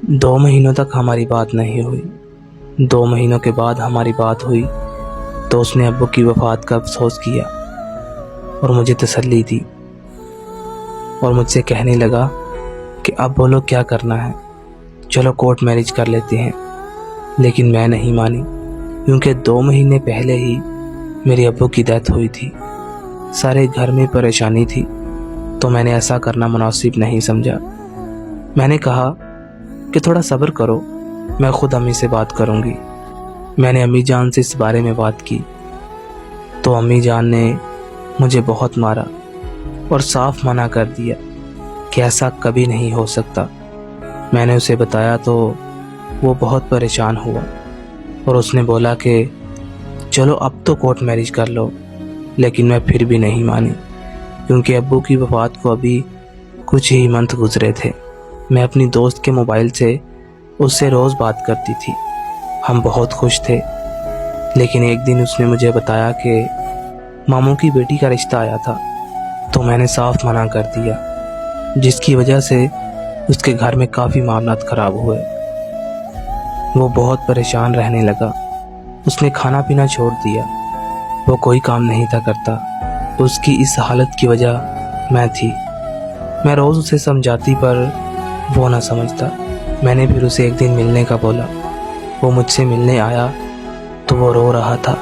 2 महीनों तक हमारी बात नहीं हुई। 2 महीनों के बाद हमारी बात हुई तो उसने अब्बू की वफ़ात का अफसोस किया और मुझे तसल्ली दी और मुझसे कहने लगा कि अब बोलो क्या करना है, चलो कोर्ट मैरिज कर लेते हैं। लेकिन मैं नहीं मानी, क्योंकि 2 महीने पहले ही मेरे अब्बू की डेथ हुई थी। सारे घर में परेशानी थी, तो मैंने ऐसा करना मुनासिब नहीं समझा। मैंने कहा कि थोड़ा सब्र करो, मैं खुद अम्मी से बात करूंगी। मैंने अम्मी जान से इस बारे में बात की तो अम्मी जान ने मुझे बहुत मारा और साफ मना कर दिया कि ऐसा कभी नहीं हो सकता। मैंने उसे बताया तो वो बहुत परेशान हुआ और उसने बोला कि चलो अब तो कोर्ट मैरिज कर लो। लेकिन मैं फिर भी नहीं मानी, क्योंकि अब्बू की वफ़ात को अभी कुछ ही मंथ गुजरे थे। मैं अपनी दोस्त के मोबाइल से उससे रोज़ बात करती थी, हम बहुत खुश थे। लेकिन एक दिन उसने मुझे बताया कि मामू की बेटी का रिश्ता आया था, तो मैंने साफ मना कर दिया, जिसकी वजह से उसके घर में काफ़ी मामलात ख़राब हुए। वो बहुत परेशान रहने लगा, उसने खाना पीना छोड़ दिया, वो कोई काम नहीं था करता। उसकी इस हालत की वजह मैं थी। मैं रोज़ उसे समझाती पर वो ना समझता। मैंने फिर उसे एक दिन मिलने का बोला। वो मुझसे मिलने आया तो वो रो रहा था,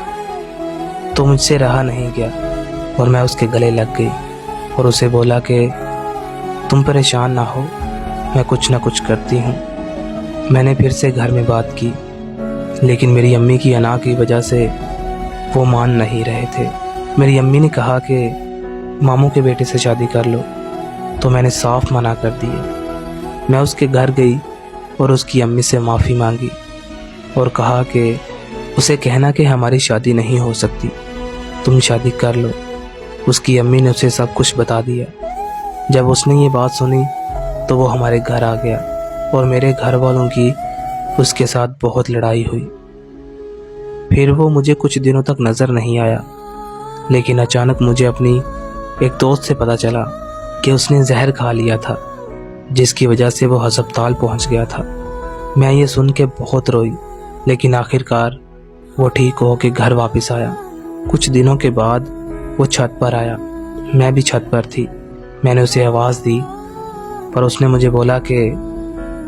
तो मुझसे रहा नहीं गया और मैं उसके गले लग गई और उसे बोला कि तुम परेशान ना हो, मैं कुछ ना कुछ करती हूँ। मैंने फिर से घर में बात की, लेकिन मेरी अम्मी की अना की वजह से वो मान नहीं रहे थे। मेरी अम्मी ने कहा कि मामू के बेटे से शादी कर लो, तो मैंने साफ मना कर दिया। मैं उसके घर गई और उसकी अम्मी से माफ़ी मांगी और कहा कि उसे कहना कि हमारी शादी नहीं हो सकती, तुम शादी कर लो। उसकी अम्मी ने उसे सब कुछ बता दिया। जब उसने ये बात सुनी तो वो हमारे घर आ गया और मेरे घर वालों की उसके साथ बहुत लड़ाई हुई। फिर वो मुझे कुछ दिनों तक नज़र नहीं आया, लेकिन अचानक मुझे अपनी एक दोस्त से पता चला कि उसने जहर खा लिया था, जिसकी वजह से वो अस्पताल पहुंच गया था। मैं ये सुन के बहुत रोई, लेकिन आखिरकार वो ठीक हो के घर वापस आया। कुछ दिनों के बाद वो छत पर आया, मैं भी छत पर थी। मैंने उसे आवाज़ दी, पर उसने मुझे बोला कि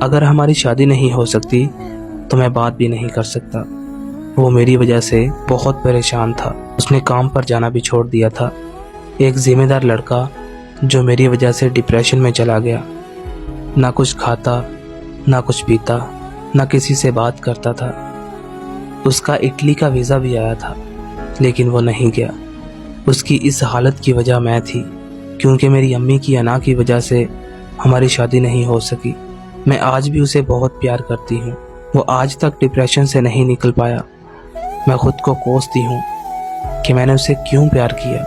अगर हमारी शादी नहीं हो सकती तो मैं बात भी नहीं कर सकता। वो मेरी वजह से बहुत परेशान था। उसने काम पर जाना भी छोड़ दिया था। एक ज़िम्मेदार लड़का जो मेरी वजह से डिप्रेशन में चला गया, ना कुछ खाता, ना कुछ पीता, ना किसी से बात करता था। उसका इटली का वीज़ा भी आया था, लेकिन वो नहीं गया। उसकी इस हालत की वजह मैं थी, क्योंकि मेरी अम्मी की अना की वजह से हमारी शादी नहीं हो सकी। मैं आज भी उसे बहुत प्यार करती हूँ। वो आज तक डिप्रेशन से नहीं निकल पाया। मैं खुद को कोसती हूँ कि मैंने उसे क्यों प्यार किया।